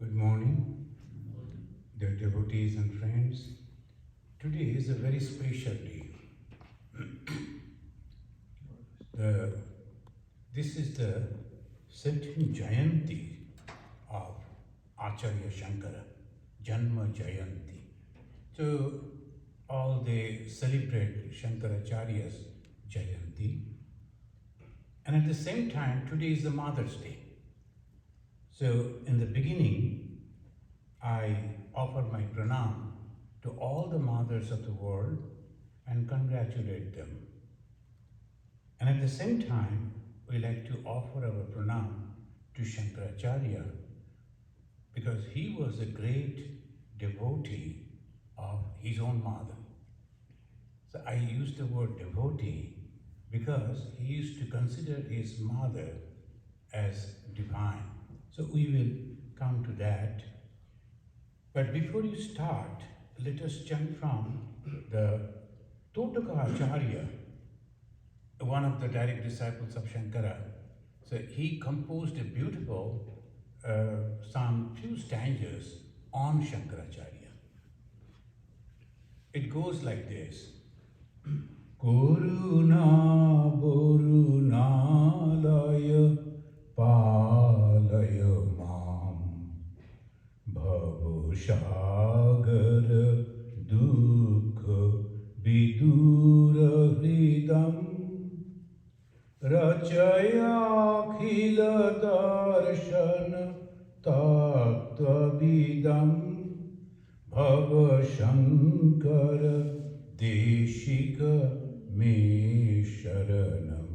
Good morning, dear devotees and friends. Today is a very special day. The, this is the Satyam Jayanti of Acharya Shankara, Janma Jayanti. So all they celebrate Shankaracharya's Jayanti. And at the same time, today is the Mother's Day. So in the beginning, I offer my pranam to all the mothers of the world and congratulate them. And at the same time, we like to offer our pranam to Shankaracharya because he was a great devotee of his own mother. So I use the word devotee because he used to consider his mother as divine. So we will come to that. But before you start, let us jump from the Totaka Acharya, one of the direct disciples of Shankara. So he composed a beautiful some few stanzas on Shankaracharya. It goes like this. Koruna borunalaya palaya mam bhavasagar dukha vidura hridam rachaya darshan tattvavidam Bhavashankara Deshika Me Sharanam.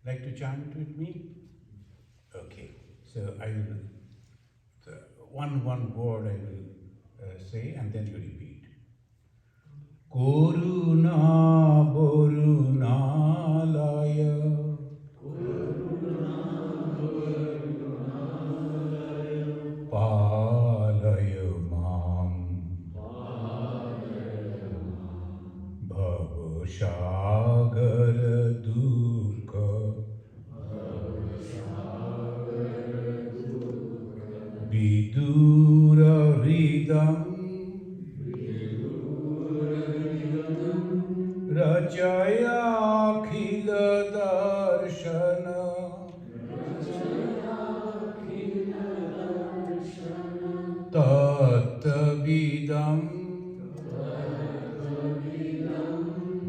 Like to chant with me? Okay. So I will, one word I will say and then you repeat. Koruna Borunalaya Palaya Mam Bhavashagar Dukha Vidura Hridam Rachaya Khila Darshana Tattavidam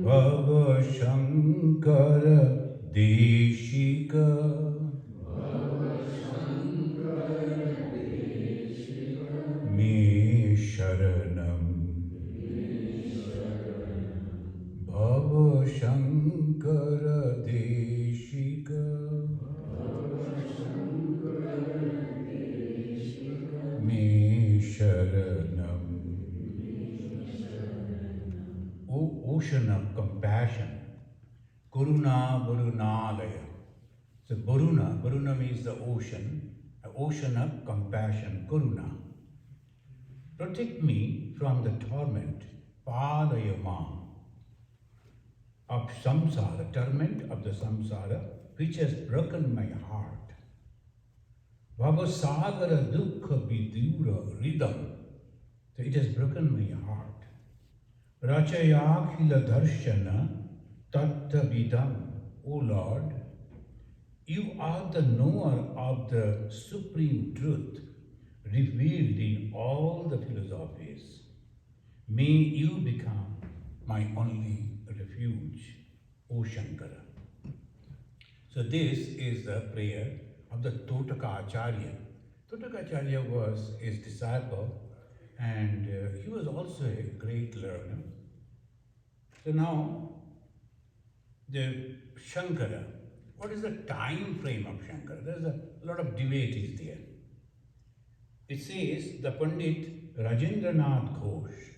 Bhavashankara Deshika Me Sharanam Bhavashankara Deshika Me Sharanam. O ocean of compassion, Karuna Varunalaya. So Varuna means the ocean, an ocean of compassion, Karuna. Protect me from the torment, Palayama, of samsara, torment of the samsara, which has broken my heart. Bhavasagara dukkha vidura ridam. So it has broken my heart. Rachayakhila darshana tattavidam. O Lord, you are the knower of the supreme truth revealed in all the philosophies. May you become my only refuge, O Shankara. So this is the prayer of the Totaka Acharya. Totaka Acharya was his disciple and he was also a great learner. So now, the Shankara, what is the time frame of Shankara? There's a lot of debate is there. It says, the Pandit Rajendranath Ghosh,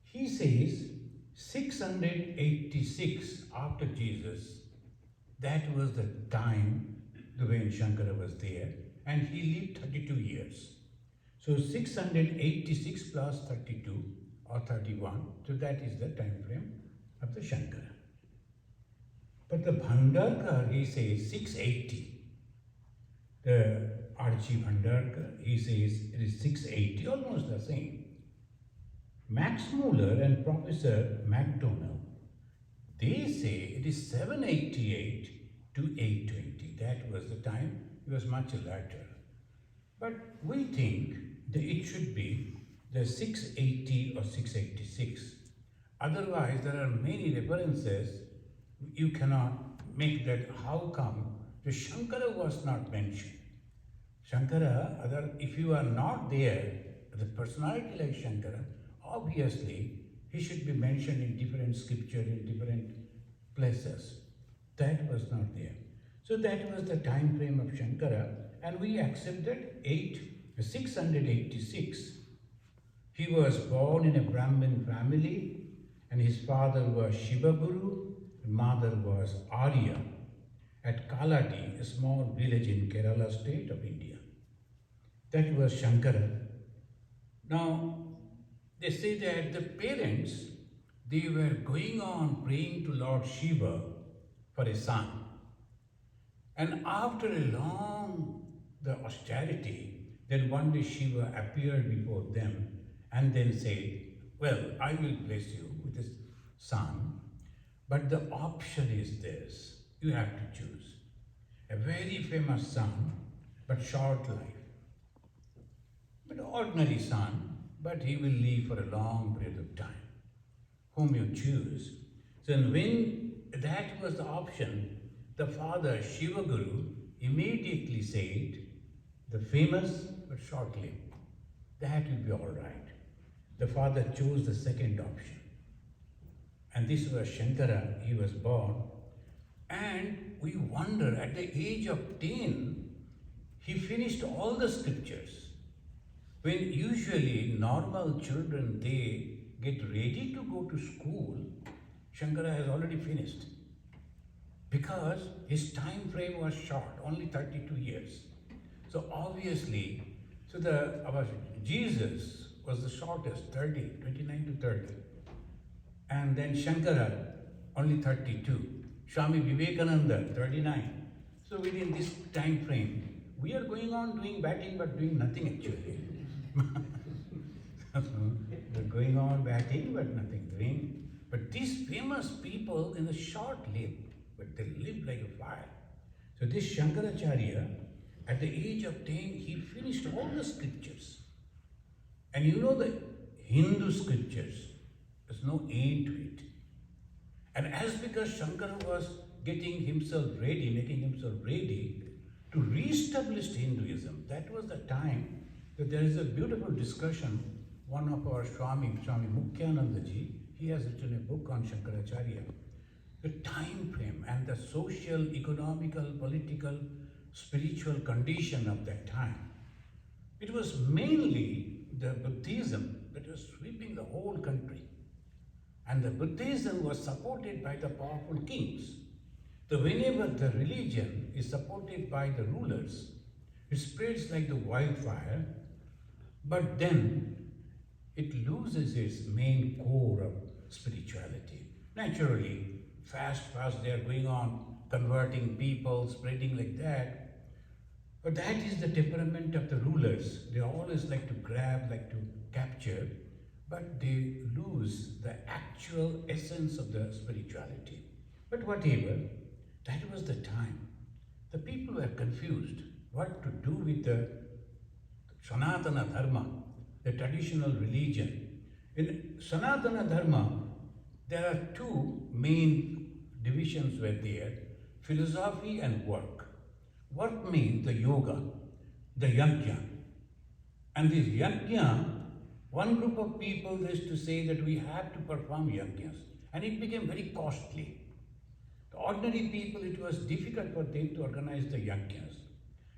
he says 686 after Jesus, that was the time when Shankara was there, and he lived 32 years. So 686 plus 32 or 31, so that is the time frame of the Shankara. But the Bhandarkar, he says 680. The R.G. Bhandarkar, he says it is 680, almost the same. Max Muller and Professor MacDonald, they say it is 788 to 820. That was the time, it was much later. But we think that it should be the 680 or 686. Otherwise, there are many references. You cannot make that. How come the Shankara was not mentioned? Shankara, if you are not there, the personality like Shankara, obviously he should be mentioned in different scripture, in different places. That was not there. So that was the time frame of Shankara, and we accepted 686. He was born in a Brahmin family, and his father was Shiva Guru, and mother was Arya, at Kaladi, a small village in Kerala state of India. That was Shankara. Now, they say that the parents, they were going on praying to Lord Shiva for a son. And after a long the austerity, then one day Shiva appeared before them and then said, well, I will bless you with a son, but the option is this. You have to choose. A very famous son, but short life. But ordinary son, but he will live for a long period of time. Whom you choose. So when that was the option, the father Shiva Guru immediately said, the famous but short-lived, that will be all right. The father chose the second option. And this was Shankara, he was born. And we wonder, at the age of 10, he finished all the scriptures. When usually normal children, they get ready to go to school, Shankara has already finished. Because his time frame was short, only 32 years. So obviously, our Jesus was the shortest, 29 to 30. And then Shankara, only 32. Swami Vivekananda, 39. So within this time frame, we are going on doing batting but doing nothing actually. They're going on batting but nothing doing. But these famous people in the short live, but they live like a fire. So this Shankaracharya, at the age of 10, he finished all the scriptures. And you know the Hindu scriptures, there's no end to it. And as because Shankara was getting himself ready, making himself ready to re-establish Hinduism, that was the time that there is a beautiful discussion. One of our Swami Mukhyanandaji, he has written a book on Shankaracharya. The time frame and the social, economical, political, spiritual condition of that time. It was mainly the Buddhism that was sweeping the whole country. And the Buddhism was supported by the powerful kings. So whenever the religion is supported by the rulers, it spreads like the wildfire, but then it loses its main core of spirituality. Naturally, fast they are going on, converting people, spreading like that. But that is the temperament of the rulers. They always like to grab, like to capture, but they lose the actual essence of the spirituality. But whatever, that was the time. The people were confused what to do with the Sanatana Dharma, the traditional religion. In Sanatana Dharma, there are two main divisions were there, philosophy and work. Work means the yoga, the yajna. And this yajna, one group of people used to say that we have to perform yajnas. And it became very costly. The ordinary people, it was difficult for them to organize the yajnas.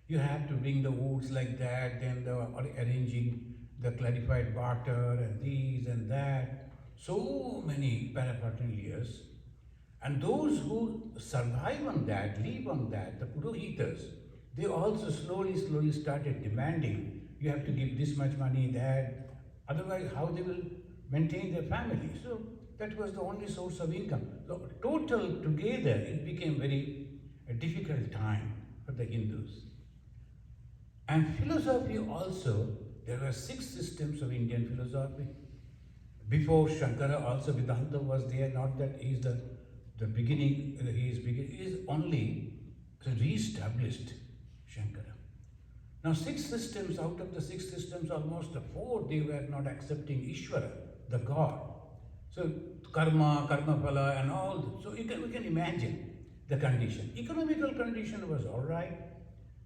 You have to bring the woods like that, then arranging the clarified water and these and that. So many paraphernalias. And those who survive on that, live on that, the Purohitas, they also slowly started demanding, you have to give this much money, that, otherwise how they will maintain their family. So that was the only source of income. So total together, it became very a difficult time for the Hindus. And philosophy also, there were six systems of Indian philosophy. Before Shankara, also Vedanta was there, not that he is the beginning, he is only re-established Shankara. Now, six systems, out of the six systems, almost the four, they were not accepting Ishvara, the God. So, karma phala, and all. So, we can imagine the condition. Economical condition was all right.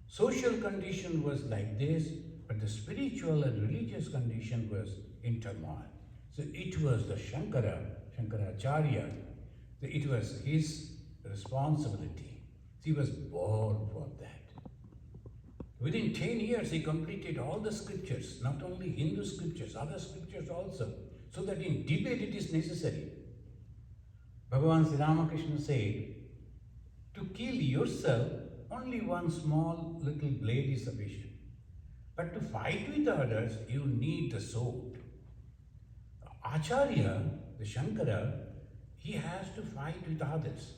Social condition was like this, but the spiritual and religious condition was in turmoil. So, it was the Shankaracharya, it was his responsibility. He was born for that. Within 10 years, he completed all the scriptures, not only Hindu scriptures, other scriptures also, so that in debate it is necessary. Bhagavan Sri Ramakrishna said, to kill yourself, only one small little blade is sufficient. But to fight with others, you need the sword. Acharya, the Shankara, he has to fight with others.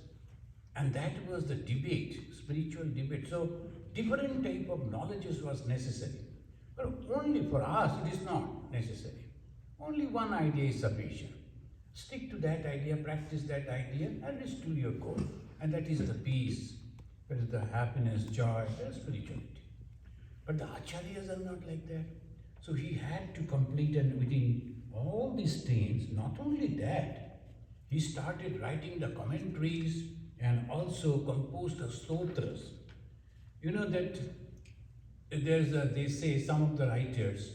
And that was the debate, spiritual debate. So different type of knowledges was necessary. But only for us it is not necessary. Only one idea is sufficient. Stick to that idea, practice that idea, and reach to your goal. And that is the peace, that is the happiness, joy, that is spirituality. But the acharyas are not like that. So he had to complete, and within all these things, not only that, he started writing the commentaries and also composed the stotras. You know that they say, some of the writers,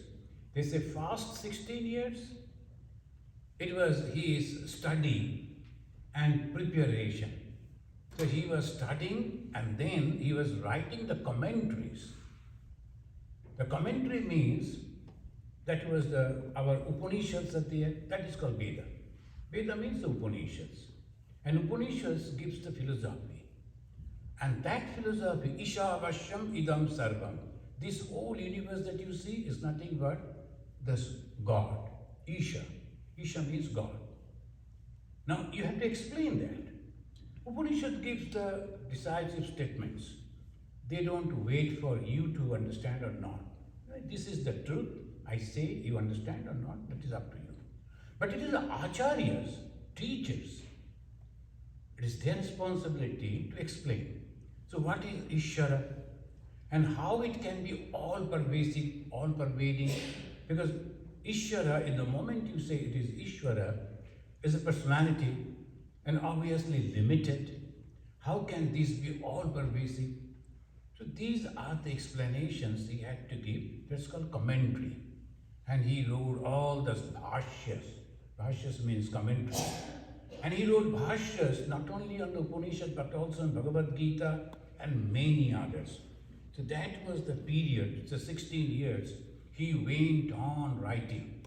they say fast 16 years. It was his study and preparation. So he was studying and then he was writing the commentaries. The commentary means that was our Upanishads at the end, that is called Veda. Veda means the Upanishads. And Upanishads gives the philosophy. And that philosophy, Isha Vashyam Idam Sarvam. This whole universe that you see is nothing but this God, Isha. Isha means God. Now you have to explain that. Upanishad gives the decisive statements. They don't wait for you to understand or not. This is the truth. I say you understand or not, that is up to you. But it is the acharyas, teachers. It is their responsibility to explain. So what is Ishvara? And how it can be all pervasive, all pervading. Because Ishvara, in the moment you say it is Ishvara, is a personality and obviously limited. How can this be all pervasive? So these are the explanations he had to give. That's called commentary. And he wrote all the bhashyas. Bhashyas means commentary. And he wrote bhashyas not only on the Upanishad but also on Bhagavad Gita and many others. So that was the period, the 16 years, he went on writing.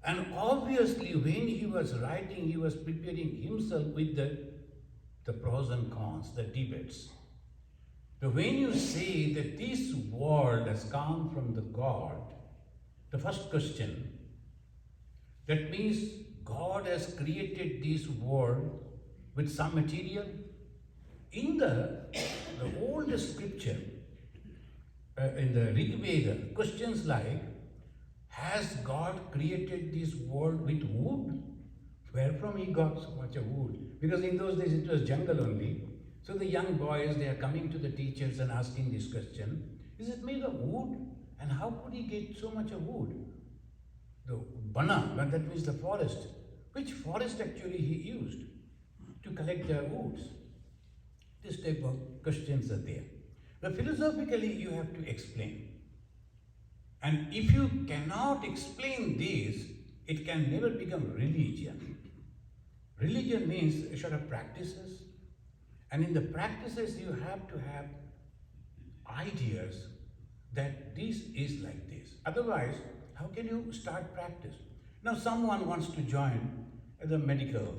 And obviously when he was writing, he was preparing himself with the pros and cons, the debates. So when you say that this world has come from the God, the first question, that means God has created this world with some material. In the old scripture, in the Rig Veda, questions like, has God created this world with wood? Where from he got so much of wood? Because in those days it was jungle only. So the young boys, they are coming to the teachers and asking this question, is it made of wood? And how could he get so much of wood? The bana, that means the forest. Which forest actually he used to collect the woods? This type of questions are there. But philosophically, you have to explain. And if you cannot explain this, it can never become religion. Religion means a sort of practices. And in the practices, you have to have ideas that this is like this. Otherwise, how can you start practice? Now, someone wants to join the medical.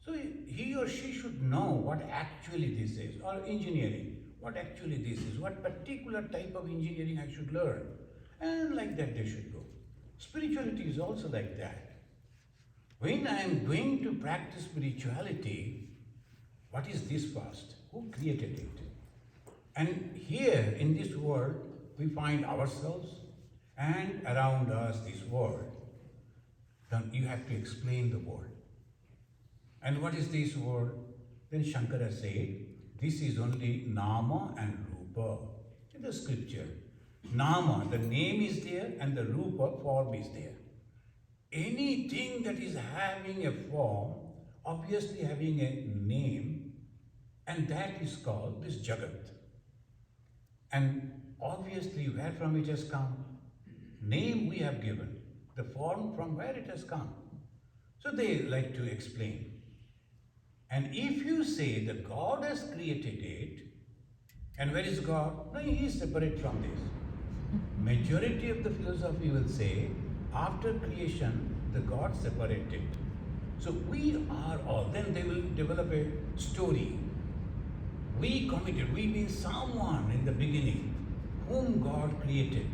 So he or she should know what actually this is, or engineering, what actually this is, what particular type of engineering I should learn. And like that they should go. Spirituality is also like that. When I am going to practice spirituality, what is this first? Who created it? And here in this world, we find ourselves and around us this world. Then you have to explain the world. And what is this world? Then Shankara said, this is only Nama and Rupa in the scripture. Nama, the name is there, and the Rupa, form is there. Anything that is having a form, obviously having a name, and that is called this Jagat. And obviously, where from it has come? Name we have given, the form from where it has come. So they like to explain. And if you say that God has created it, and where is God? No, He is separate from this. Majority of the philosophy will say, after creation, the God separated. So we are all, then they will develop a story. We committed, we being someone in the beginning whom God created.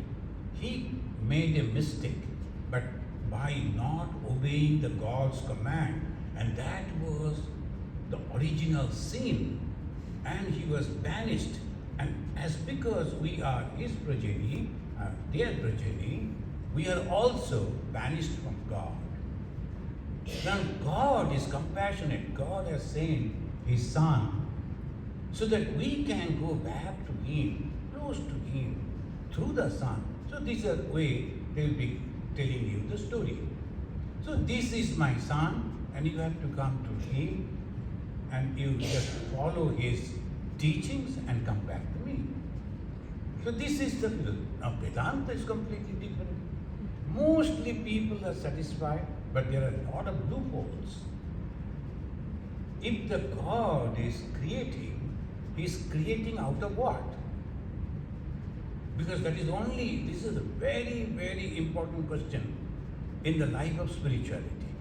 He made a mistake, but by not obeying the God's command, and that was the original sin, and he was banished. And as because we are his progeny, their progeny, we are also banished from God. Now God is compassionate. God has sent his Son so that we can go back to him, close to him, through the Son. So this is a way they will be telling you the story. So this is my Son, and you have to come to him, and you just follow his teachings and come back to me. So this is the now Vedanta is completely different. Mostly people are satisfied, but there are a lot of loopholes. If the God is creating, he is creating out of what? Because that is only, this is a very, very important question in the life of spirituality.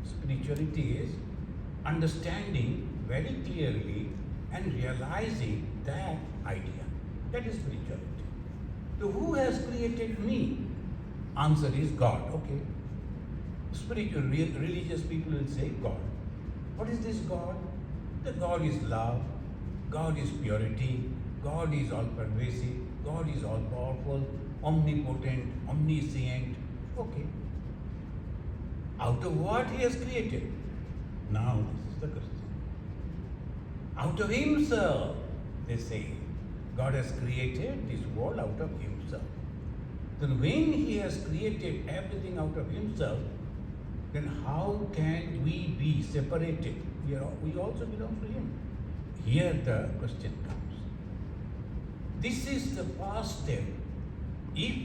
Spirituality is understanding very clearly and realizing that idea. That is spirituality. So who has created me? Answer is God. Okay. Spiritual, religious people will say God. What is this God? The God is love. God is purity. God is all pervasive. God is all powerful, omnipotent, omniscient. Okay. Out of what he has created? Now this is the question. Out of himself, they say. God has created this world out of himself. Then when he has created everything out of himself, then how can we be separated? We also belong to him. Here the question comes. This is the first step. If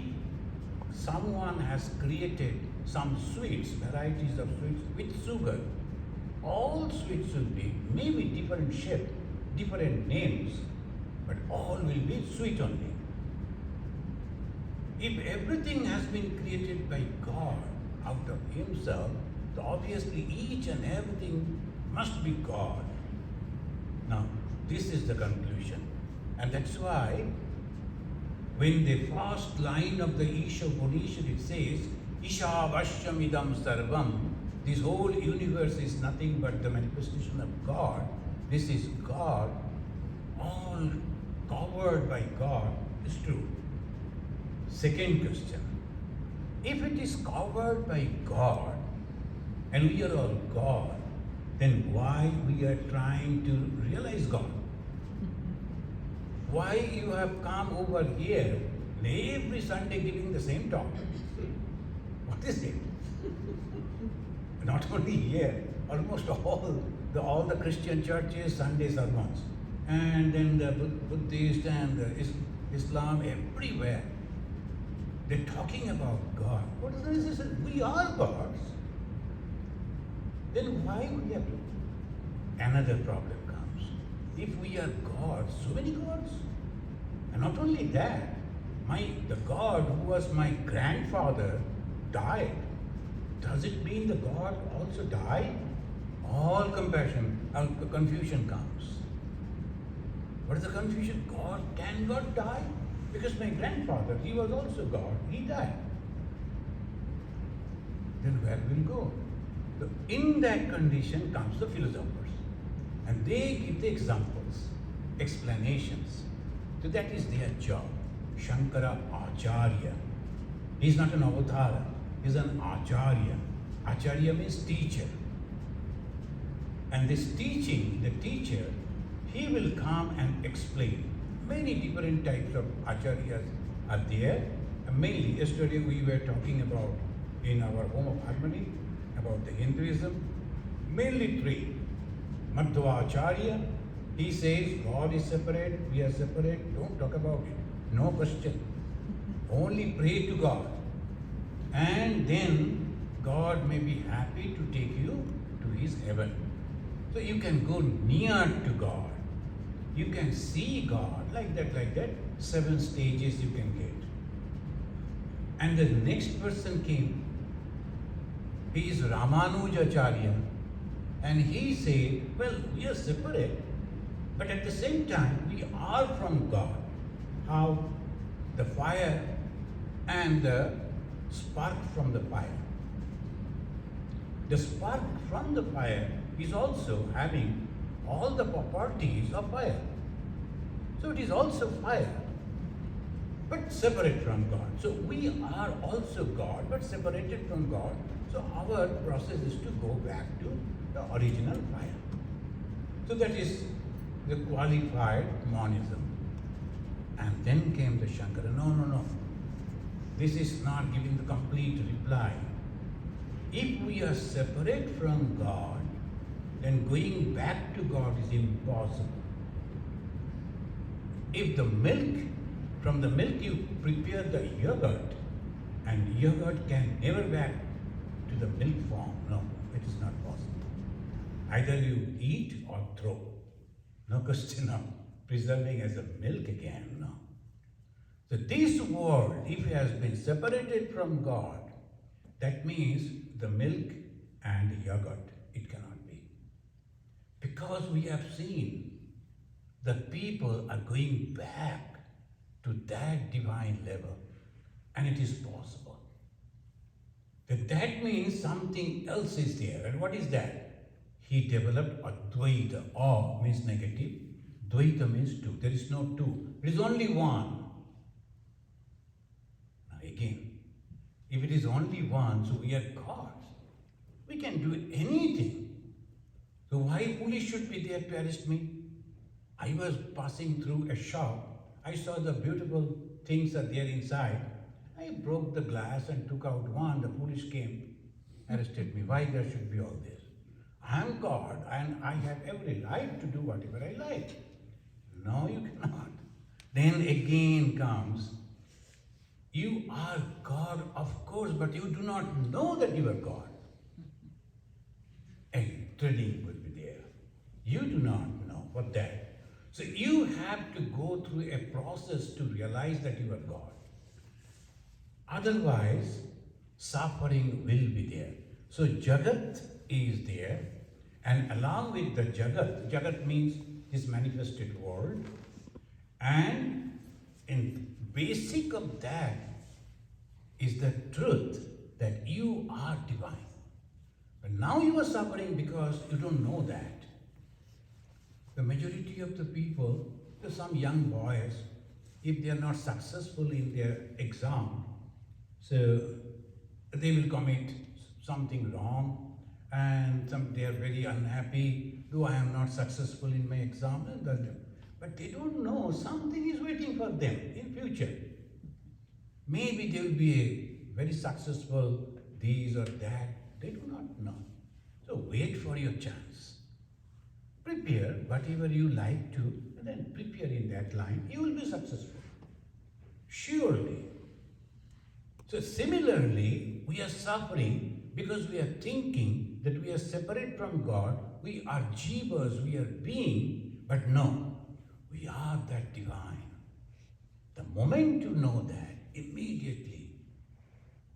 someone has created some sweets, varieties of sweets with sugar, all sweets will be maybe different shape, different names, but all will be sweet only. If everything has been created by God out of himself, then obviously each and everything must be God. Now, this is the conclusion. And that's why when the first line of the Isha Upanishad, it says, Isha Vashyam Idam Sarvam, this whole universe is nothing but the manifestation of God. This is God, all covered by God, is true. Second question, if it is covered by God and we are all God, then why we are trying to realize God? Why you have come over here and every Sunday giving the same talk? What is it? Not only here, almost all the Christian churches, Sunday sermons, and then the Buddhist and the Islam, everywhere. They're talking about God. What is this? We are gods. Then why we have to? Another problem comes. If we are gods, so many gods. And not only that, the God who was my grandfather died. Does it mean the God also died? All confusion comes. What is the confusion? Can God die? Because my grandfather, he was also God, he died. Then where will we go? So in that condition comes the philosophers. And they give the examples, explanations. So that is their job. Shankara Acharya. He is not an avatara, he is an Acharya. Acharya means teacher. And this teaching, the teacher, he will come and explain. Many different types of acharyas are there. And mainly, yesterday we were talking about in our home of harmony about the Hinduism. Mainly three. Madhva Acharya, he says God is separate, we are separate, don't talk about it. No question. Only pray to God. And then God may be happy to take you to his heaven. So you can go near to God. You can see God like that, like that. 7 stages you can get. And the next person came. He is Ramanujacharya. And he said, well, we are separate, but at the same time, we are from God. How? The fire and the spark from the fire. The spark from the fire is also having all the properties of fire. So it is also fire, but separate from God. So we are also God, but separated from God. So our process is to go back to the original fire. So that is the qualified monism. And then came the Shankara. No. This is not giving the complete reply. If we are separate from God, then going back to God is impossible. If the milk, from the milk you prepare the yogurt, and yogurt can never back to the milk form. No, it is not possible. Either you eat or throw. No question of preserving as a milk again, no. So this world, if it has been separated from God, that means the milk and yogurt, it cannot be. Because we have seen the people are going back to that divine level, and it is possible. That means something else is there. And what is that? He developed Advaita. A means negative. Dvaita means two. There is no two. It is only one. Now again, if it is only one, so we are gods. We can do anything. So why police should be there to arrest me? I was passing through a shop. I saw the beautiful things are there inside. I broke the glass and took out one. The police came, arrested me. Why there should be all this? I am God and I have every right to do whatever I like. No, you cannot. Then again comes, you are God, of course, but you do not know that you are God. And trading will be there. You do not know what that. So you have to go through a process to realize that you are God. Otherwise, suffering will be there. So Jagat is there, and along with the Jagat means this manifested world, and in basic of that is the truth that you are divine. But now you are suffering because you don't know that. The majority of the people, some young boys, if they are not successful in their exam, so they will commit something wrong, and they are very unhappy, though I am not successful in my exam. But they don't know something is waiting for them in future. Maybe they will be very successful, this or that. They do not know. So wait for your chance. Prepare whatever you like to, and then prepare in that line. You will be successful. Surely. So similarly, we are suffering because we are thinking that we are separate from God. We are jivas, we are being, but no, we are that divine. The moment you know that, immediately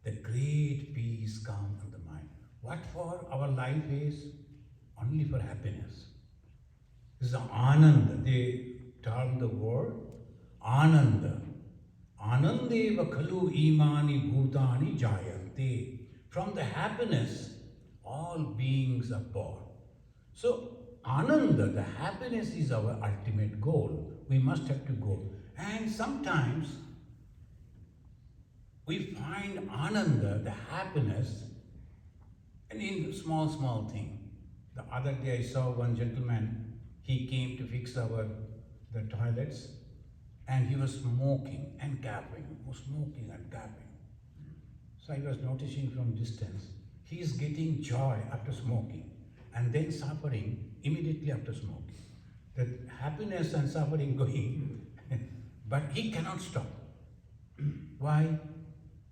the great peace comes in the mind. What for? Our life is only for happiness. This is Ananda. They term the word Ananda. Anandeva khalu imani bhutani jayante. From the happiness, all beings are born. So, Ananda, the happiness is our ultimate goal. We must have to go. And sometimes we find ananda, the happiness, and in small, small thing. The other day I saw one gentleman, he came to fix the toilets, and he was smoking and coughing, smoking and coughing. So I was noticing from distance, he is getting joy after smoking and then suffering immediately after smoking. That happiness and suffering going, but he cannot stop. Why?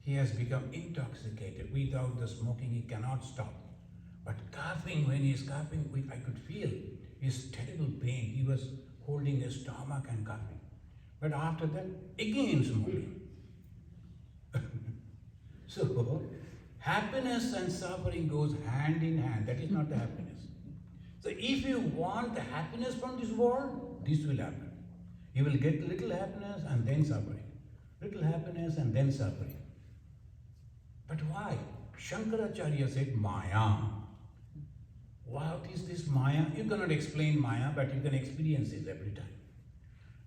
He has become intoxicated. Without the smoking, he cannot stop. But coughing, when he is coughing, I could feel his terrible pain. He was holding his stomach and coughing. But after that, again smoking. So, happiness and suffering goes hand in hand. That is not the happiness. So, if you want the happiness from this world, this will happen. You will get little happiness and then suffering. Little happiness and then suffering. But why? Shankaracharya said Maya. What is this Maya? You cannot explain Maya, but you can experience it every time.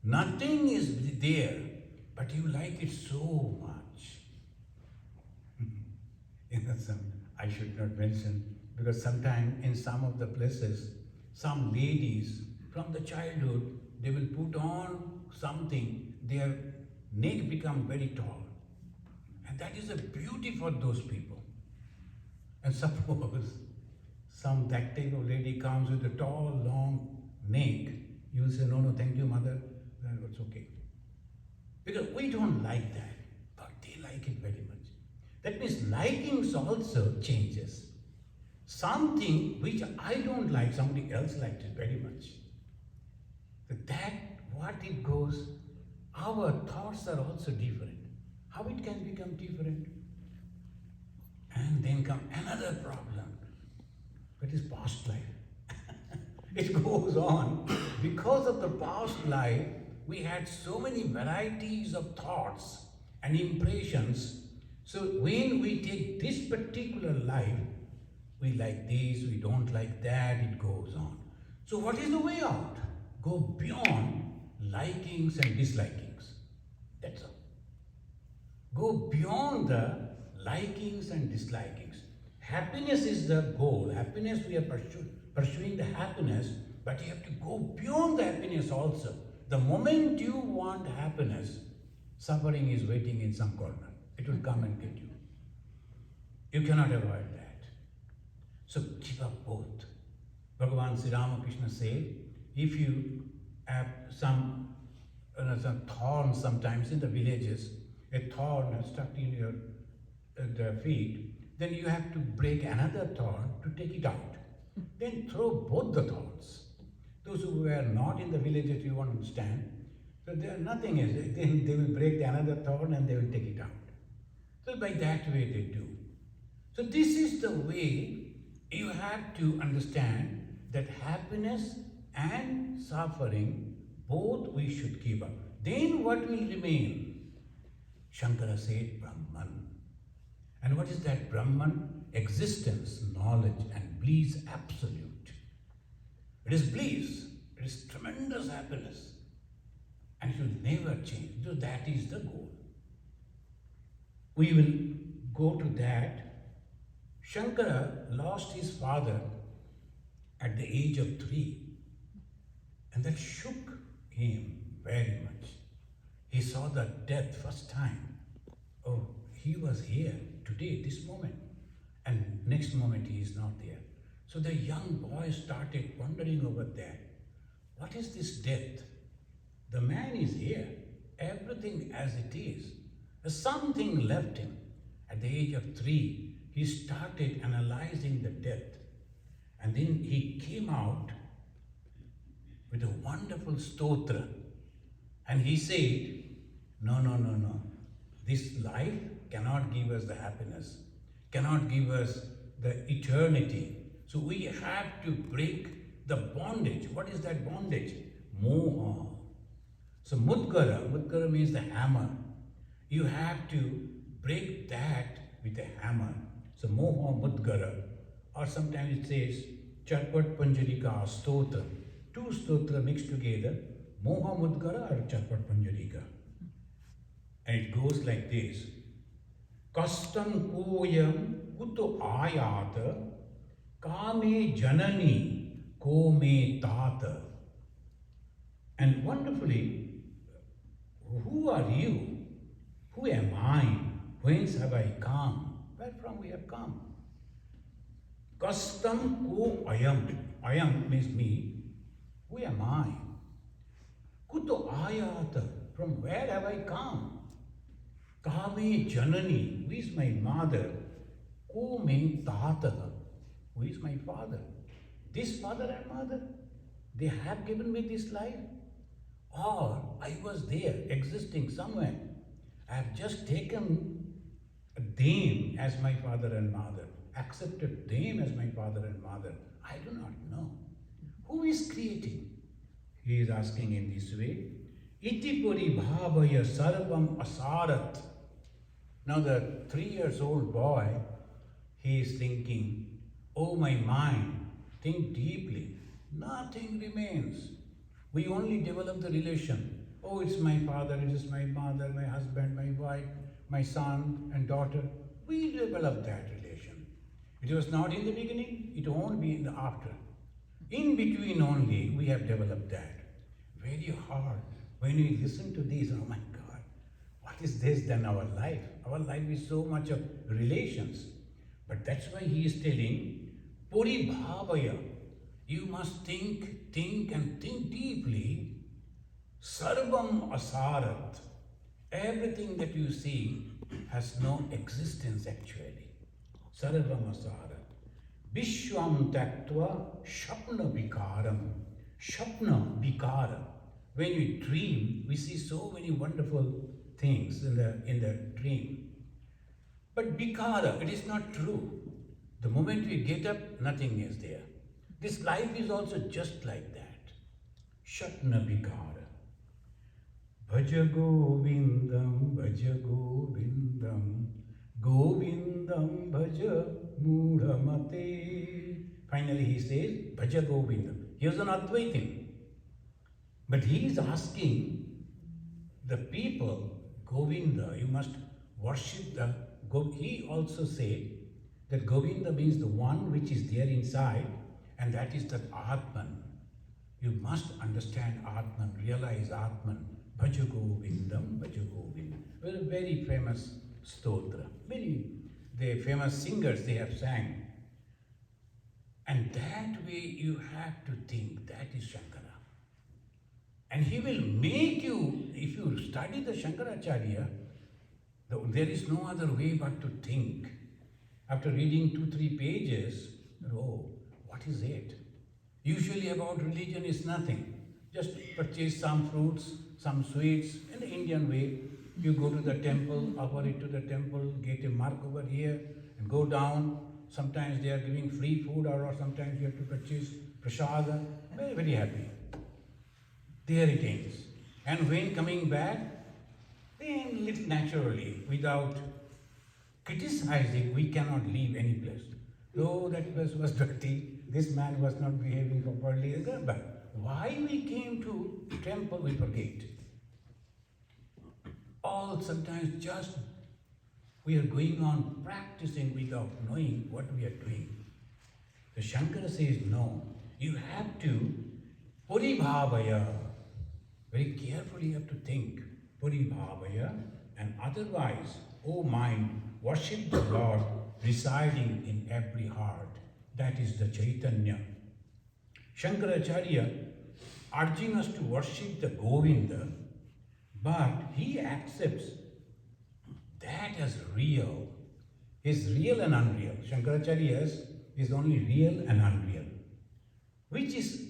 Nothing is there, but you like it so much. I should not mention, because sometimes in some of the places, some ladies from the childhood, they will put on something, their neck become very tall. And that is a beauty for those people. And suppose that type of lady comes with a tall, long neck, you will say, no, no, thank you, mother, it's okay. Because we don't like that, but they like it very much. That means likings also changes. Something which I don't like, somebody else likes it very much. That, what it goes, our thoughts are also different. How it can become different? And then come another problem. That is past life. It goes on. Because of the past life, we had so many varieties of thoughts and impressions. So when we take this particular life, we like this, we don't like that, it goes on. So what is the way out? Go beyond likings and dislikings. That's all. Go beyond the likings and dislikings. Happiness is the goal. Happiness, we are pursuing the happiness, but you have to go beyond the happiness also. The moment you want happiness, suffering is waiting in some corner. It will come and get you. You cannot avoid that. So give up both. Bhagavan Sri Ramakrishna said, if you have some thorns sometimes in the villages, a thorn is stuck in your the feet, then you have to break another thorn to take it out. Then throw both the thorns. Those who were not in the villages, you won't understand. So there nothing is. Then they will break another thorn and they will take it out. So by that way they do. So this is the way you have to understand that happiness and suffering, both we should give up. Then what will remain? Shankara said Brahman. And what is that Brahman? Existence, knowledge and bliss absolute. It is bliss. It is tremendous happiness. And it will never change. So that is the goal. We will go to that. Shankara lost his father at the age of 3. And that shook him very much. He saw the death first time. Oh, he was here today, this moment. And next moment he is not there. So the young boy started wondering over that. What is this death? The man is here. Everything as it is. Something left him. At the age of 3, he started analyzing the death. And then he came out with a wonderful stotra. And he said, no, no, no, no. This life cannot give us the happiness, cannot give us the eternity. So we have to break the bondage. What is that bondage? Moha. So Mudgara means the hammer. You have to break that with a hammer. So Moha Mudgara. Or sometimes it says Charpat Panjarika Stotra. 2 stotra mixed together. Moha Mudgara or Charpat Panjarika. And it goes like this. Kastam koyam kuto ayata kame janani kome tata. And wonderfully, who are you? Who am I? Whence have I come? Where from we have come? Kastam ko ayam. Ayam means me. Who am I? Kuto ayata. From where have I come? Kame janani. Who is my mother? Ko me tata. Who is my father? This father and mother. They have given me this life. Or I was there, existing somewhere. I have just taken them as my father and mother, accepted them as my father and mother. I do not know. Who is creating? He is asking in this way. Iti puri bhavaya sarvam asarat. Now the 3 years old boy, he is thinking, oh my mind, think deeply. Nothing remains. We only develop the relation. Oh, it's my father, it is my mother, my husband, my wife, my son and daughter. We develop that relation. It was not in the beginning, it won't be in the after. In between only, we have developed that. Very hard. When we listen to this, oh my God, what is this than our life? Our life is so much of relations. But that's why he is telling, Puri Bhavaya. You must think and think deeply. Sarvam asarat. Everything that you see has no existence actually. Sarvam asarat. Vishwam taktva shapna vikaram. Shapna vikara. When we dream, we see so many wonderful things in the dream. But vikara, it is not true. The moment we get up, nothing is there. This life is also just like that. Shapna vikara. Bhaja Govindam, Bhaja Govindam, Govindam Bhaja Mudhamate. Finally he says, Bhaja Govindam. He was an Advaitin. But he is asking the people, Govinda, you must worship the... He also said that Govinda means the one which is there inside, and that is that Atman. You must understand Atman, realize Atman. Bhaja Govindam, Bhaja Govindam. A very famous stotra. The famous singers, they have sang. And that way you have to think, that is Shankara. And he will make you, if you study the Shankaracharya, there is no other way but to think. After reading 2-3 pages, oh, what is it? Usually about religion is nothing. Just purchase some fruits, some sweets, in the Indian way. You go to the temple, offer it to the temple, get a mark over here, and go down. Sometimes they are giving free food, or sometimes you have to purchase prasada. Very, very happy. There it ends. And when coming back, then little naturally, without criticizing, we cannot leave any place. Though that place was dirty, this man was not behaving properly, but why we came to temple, we forget. All sometimes just we are going on practicing without knowing what we are doing. The Shankara says, no, you have to Puribhavaya. Very carefully you have to think. Puribhavaya, and otherwise, O mind, worship the Lord residing in every heart. That is the Chaitanya. Shankaracharya urging us to worship the Govinda, but he accepts that as real. Is real and unreal. Shankaracharya's is only real and unreal, which is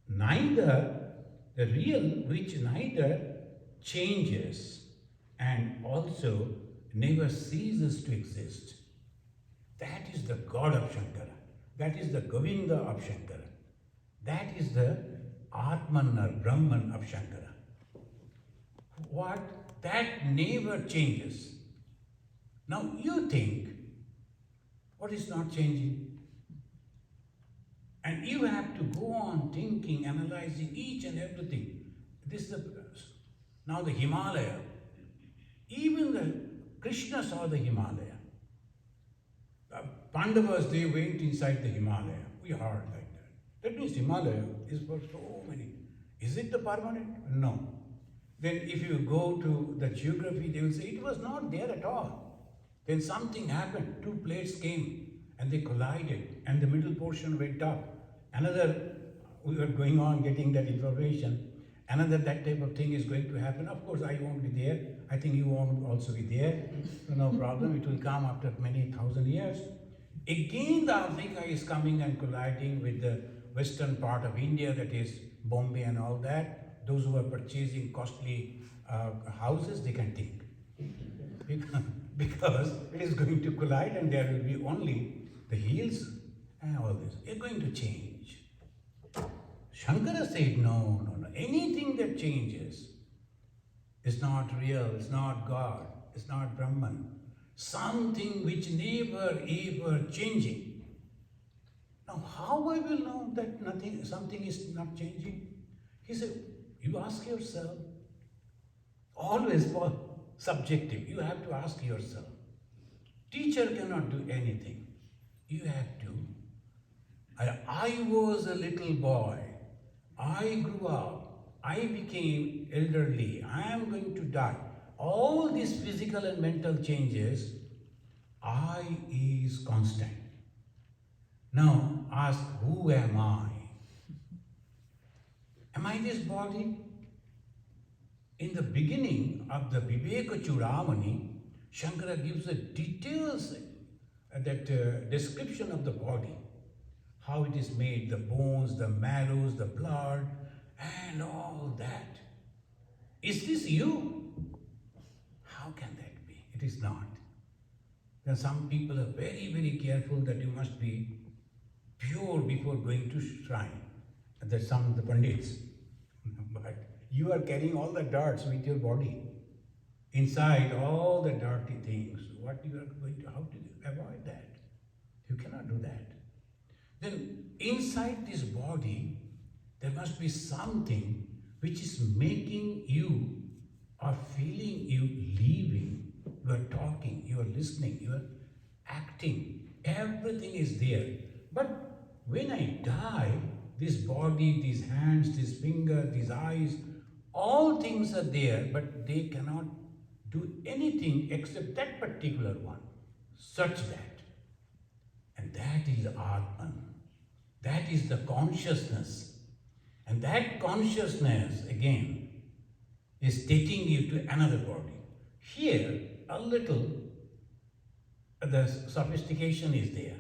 neither the real, which neither changes and also never ceases to exist. That is the God of Shankara. That is the Govinda of Shankara. That is the Atman or Brahman of Shankara. What? That never changes. Now you think, what is not changing? And you have to go on thinking, analyzing each and everything. This is the now the Himalaya. Even the Krishna saw the Himalaya. Pandavas, they went inside the Himalaya. We heard like that. That means Himalaya is for so many. Is it the permanent? No. Then if you go to the geography, they will say it was not there at all. Then something happened. Two plates came and they collided and the middle portion went up. Another, we were going on getting that information. Another that type of thing is going to happen. Of course, I won't be there. I think you won't also be there. So no problem. It will come after many thousand years. Again, the Africa is coming and colliding with the western part of India, that is Bombay and all that. Those who are purchasing costly houses, they can think. Because it is going to collide and there will be only the hills and all this. It's going to change. Shankara said, no. Anything that changes is not real, it's not God, it's not Brahman. Something which never ever changing. Now how I will know that something is not changing? He said, you ask yourself. Always for subjective, you have to ask yourself. Teacher cannot do anything. You have to. I was a little boy. I grew up. I became elderly. I am going to die. All these physical and mental changes, I is constant. Now ask, who am I? Am I this body? In the beginning of the Viveka Chudamani, Shankara gives a details, description of the body. How it is made, the bones, the marrows, the blood, and all that. Is this you? How can that be? It is not. Then some people are very, very careful that you must be pure before going to shrine. That's some of the Pandits. But you are carrying all the darts with your body. Inside all the dirty things. What you are going to, how to avoid that? You cannot do that. Then inside this body, there must be something which is making you or feeling you living. You are talking, you are listening, you are acting. Everything is there. But when I die, this body, these hands, this finger, these eyes, all things are there, but they cannot do anything except that particular one. Such that. And that is Atman. That is the consciousness. And that consciousness, again, is taking you to another body. Here, a little, the sophistication is there.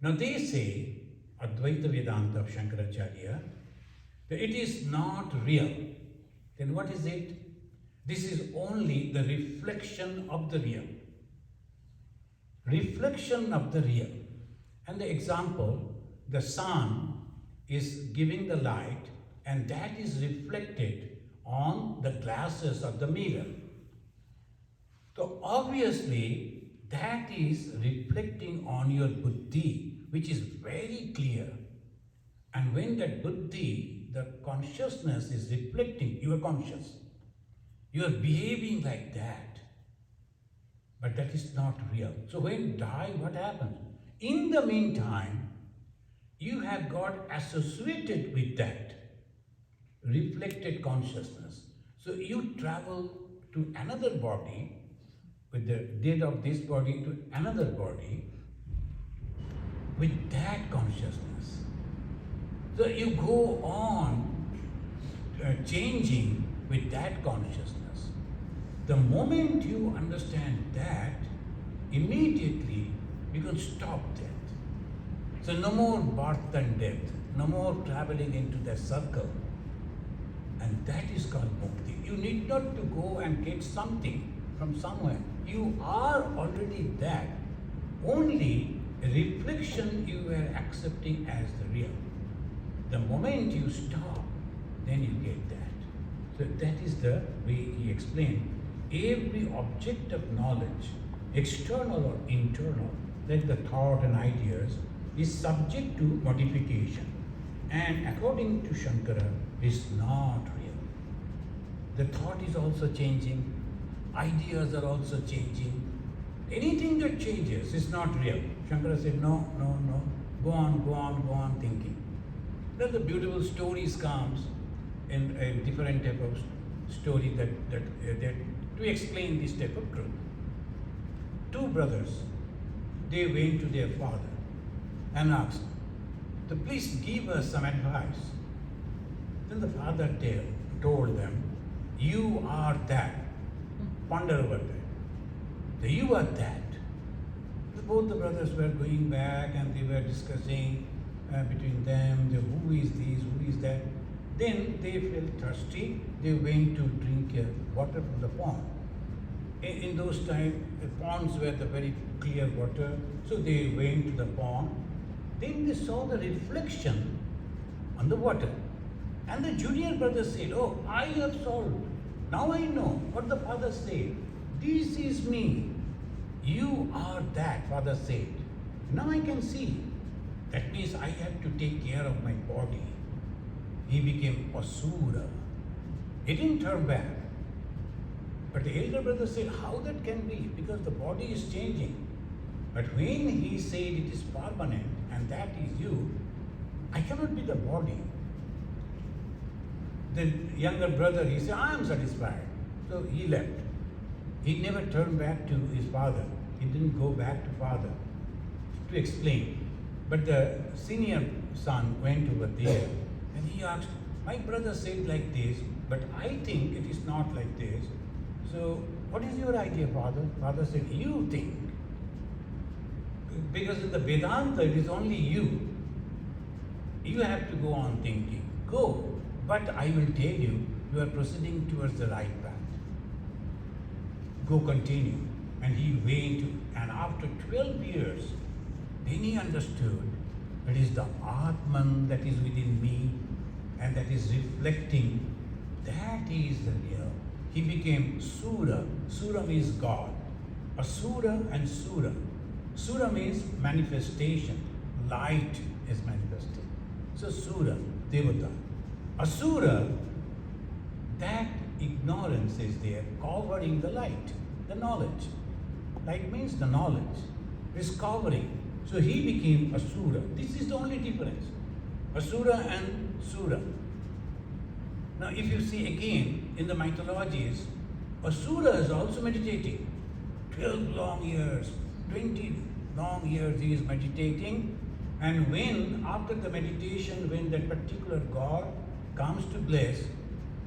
Now they say, Advaita Vedanta of Shankaracharya, that it is not real. Then what is it? This is only the reflection of the real. Reflection of the real. And the example, the sun is giving the light and that is reflected on the glasses of the mirror. So obviously that is reflecting on your buddhi, which is very clear. And when that buddhi, the consciousness is reflecting, you are conscious. You are behaving like that. But that is not real. So when die, what happens? In the meantime, you have got associated with that reflected consciousness. So you travel to another body, with the death of this body to another body, with that consciousness. So you go on changing with that consciousness. The moment you understand that, immediately you can stop that. So no more birth and death, no more traveling into the circle. And that is called mukti. You need not to go and get something from somewhere. You are already that. Only a reflection you were accepting as the real. The moment you stop, then you get that. So that is the way he explained. Every object of knowledge, external or internal, like the thought and ideas, is subject to modification. And according to Shankara, is not real. The thought is also changing. Ideas are also changing. Anything that changes is not real. Shankara said, no, no, no. Go on, go on, go on thinking. Then the beautiful stories comes in a different type of story that to explain this type of truth. Two brothers, they went to their father and asked, to please give us some advice. Then the father told them, you are that. Ponder over that. You are that. Both the brothers were going back and they were discussing between them, who is this, who is that. Then they felt thirsty. They went to drink water from the pond. In those times, the ponds were the very clear water. So they went to the pond. Then they saw the reflection on the water. And the junior brother said, oh, I have solved. Now I know what the father said. This is me. You are that, father said. Now I can see. That means I have to take care of my body. He became Asura. He didn't turn back. But the elder brother said, how that can be? Because the body is changing. But when he said it is permanent and that is you, I cannot be the body. The younger brother, he said, I am satisfied. So he left. He never turned back to his father. He didn't go back to father to explain. But the senior son went over there and he asked, my brother said like this, but I think it is not like this. So what is your idea, father? Father said, you think. Because in the Vedanta, it is only you. You have to go on thinking. Go. But I will tell you, you are proceeding towards the right path. Go continue. And he went, and after 12 years, then he understood it is the Atman that is within me and that is reflecting. That is the real. He became Sura. Sura means God. Asura and Sura. Sura means manifestation. Light is manifested. So Sura, Devata. Asura, that ignorance is there, covering the light, the knowledge. Light means the knowledge, is covering. So he became Asura. This is the only difference. Asura and Sura. Now if you see again in the mythologies, Asura is also meditating. 12 long years, 20 long years he is meditating. And when, after the meditation, when that particular God comes to bless,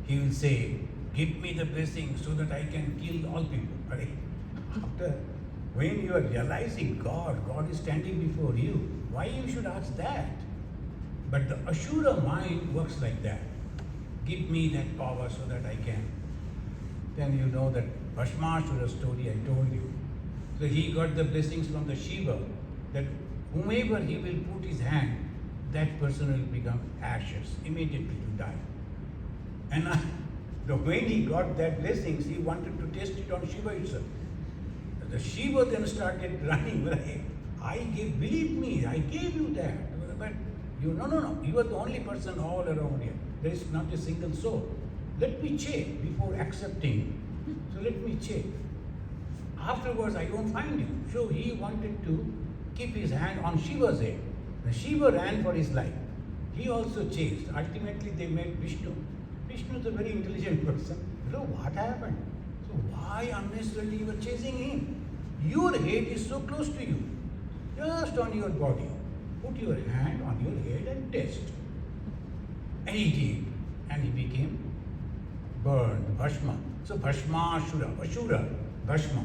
he will say, give me the blessing so that I can kill all people. Right? After, when you are realizing God is standing before you, why you should ask that? But the Asura mind works like that. Give me that power so that I can. Then you know that Bhasmashura story I told you. So he got the blessings from the Shiva that whomever he will put his hand, that person will become ashes immediately to die. And when he got that blessings, he wanted to test it on Shiva itself. The Shiva then started running. I gave, believe me, I gave you that. But you, no, you are the only person all around here. There is not a single soul. Let me check before accepting. So let me check. Afterwards, I don't find you. So he wanted to keep his hand on Shiva's head. The Shiva ran for his life. He also chased. Ultimately, they met Vishnu. Vishnu is a very intelligent person. You know what happened? So why unnecessarily you were chasing him? Your head is so close to you. Just on your body. Put your hand on your head and test. And he did. And he became burned, Bhasma. So Bhasma, Ashura, Bhasma.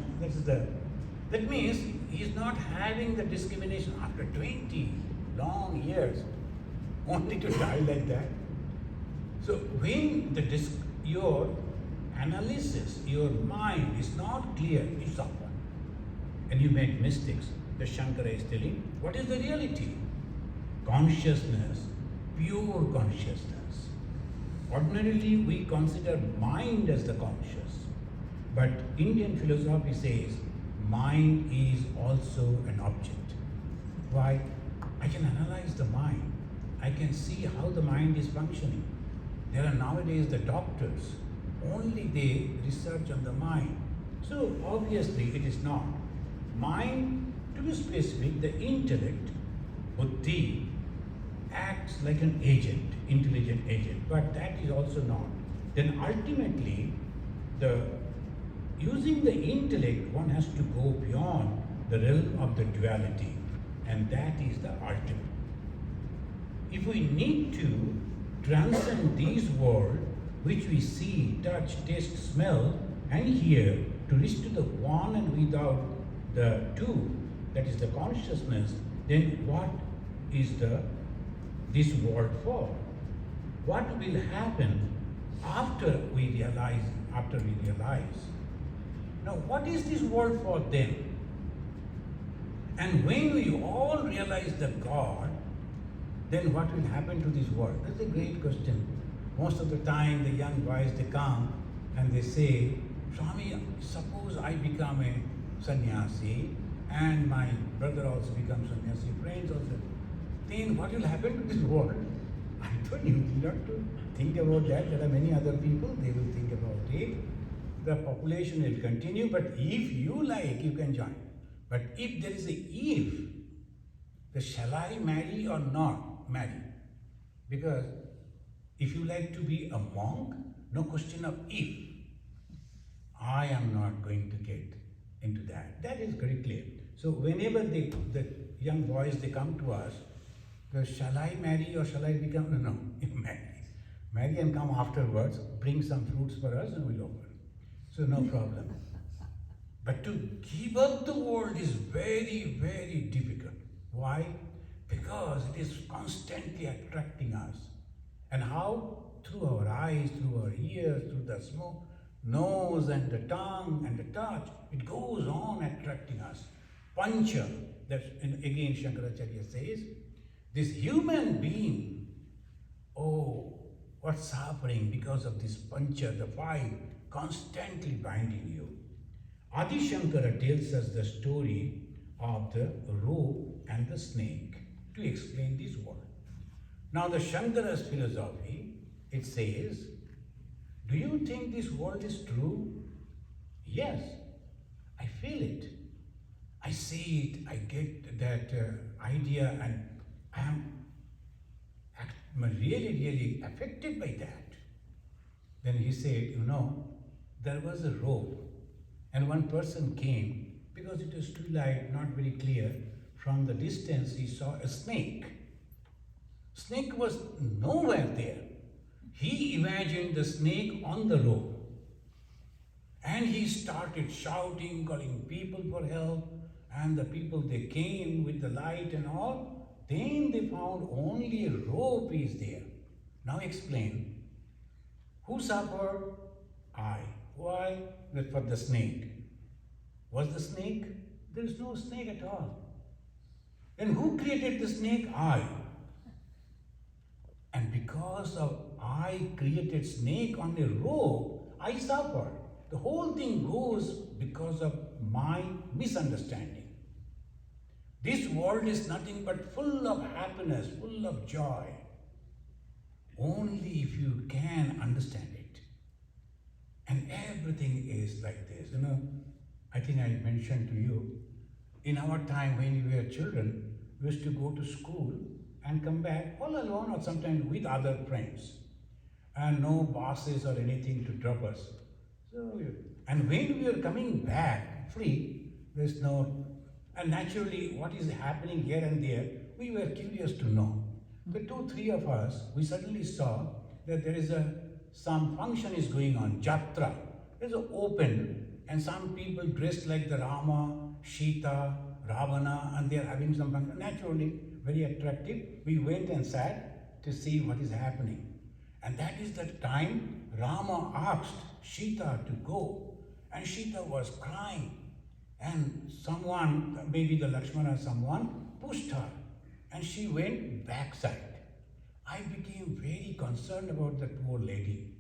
That means he is not having the discrimination after 20 long years, only to die like that. So when your analysis, your mind is not clear, you suffer. And you make mistakes. The Shankara is telling, what is the reality? Consciousness, pure consciousness. Ordinarily, we consider mind as the conscious. But Indian philosophy says, mind is also an object. Why? I can analyze the mind. I can see how the mind is functioning. There are nowadays the doctors, only they research on the mind. So obviously it is not. Mind, to be specific, the intellect, buddhi, acts like an agent, intelligent agent, but that is also not. Then ultimately, the using the intellect, one has to go beyond the realm of the duality, and that is the ultimate. If we need to transcend these worlds, which we see, touch, taste, smell, and hear, to reach to the one and without the two, that is the consciousness, then what is this world for? What will happen after we realize? After we realize, now what is this world for then? And when we all realize the God, then what will happen to this world? That's a great question. Most of the time, the young boys, they come and they say, Swami, suppose I become a sannyasi and my brother also becomes sannyasi, friends also. Then what will happen to this world? I told you not to think about that. There are many other people, they will think about it. The population will continue, but if you like, you can join. But if there is a if, then shall I marry or not marry? Because if you like to be a monk, no question of if. I am not going to get into that. That is very clear. So whenever the young boys, they come to us, shall I marry or shall I become? No, no, you marry. Marry and come afterwards, bring some fruits for us and we'll open. So no problem. But to give up the world is very, very difficult. Why? Because it is constantly attracting us. And how? Through our eyes, through our ears, through the smoke, nose and the tongue and the touch, it goes on attracting us. Pancha, that's, and again Shankaracharya says, this human being, oh, what suffering because of this pancha, the five, constantly binding you. Adi Shankara tells us the story of the rope and the snake to explain this world. Now the Shankara's philosophy, it says, do you think this world is true? Yes, I feel it. I see it, I get that idea, and I am really, really affected by that. Then he said, there was a rope, and one person came, because it was too light, not very clear, from the distance he saw a snake. Snake was nowhere there. He imagined the snake on the rope. And he started shouting, calling people for help. And the people, they came with the light and all. Then they found only a rope is there. Now explain. Who suffered? I. Why? For the snake. Was the snake? There is no snake at all. Then who created the snake? I. And because of I created snake on a rope, I suffered. The whole thing goes because of my misunderstanding. This world is nothing but full of happiness, full of joy. Only if you can understand it. And everything is like this. I think I mentioned to you, in our time when we were children, we used to go to school and come back all alone or sometimes with other friends. And no buses or anything to drop us. And when we are coming back free, there's no, and naturally what is happening here and there, we were curious to know. The 2-3 of us, we suddenly saw that there is some function is going on, jatra. There's an open, and some people dressed like the Rama, Sita, Ravana, and they're having some function. Naturally, very attractive. We went and sat to see what is happening. And that is the time Rama asked Sita to go. And Sita was crying. And someone, maybe the Lakshmana or someone, pushed her. And she went backside. I became very concerned about that poor lady.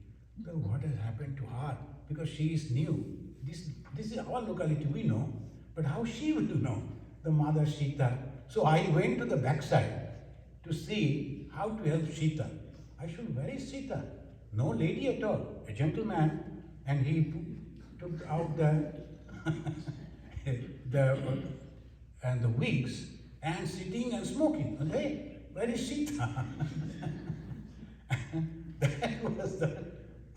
What has happened to her? Because she is new. This is our locality, we know. But how she will know? The mother Sita. So I went to the backside to see how to help Sita. I should, where is Sita? No lady at all, a gentleman. and he took out the and the wigs and sitting and smoking. And hey, where is Sita? That was the.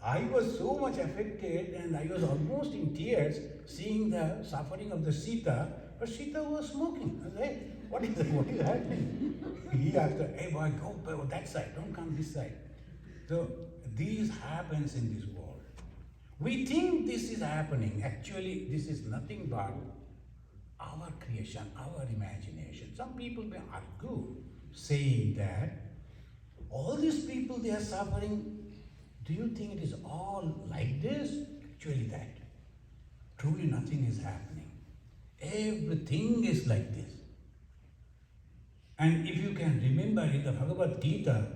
I was so much affected and I was almost in tears seeing the suffering of the Sita, but Sita was smoking. I was like, what is happening? He asked her, hey boy, go that side, don't come this side. So this happens in this world. We think this is happening. Actually, this is nothing but our creation, our imagination. Some people may argue saying that all these people they are suffering, do you think it is all like this? Actually that. Truly nothing is happening. Everything is like this. And if you can remember in the Bhagavad Gita,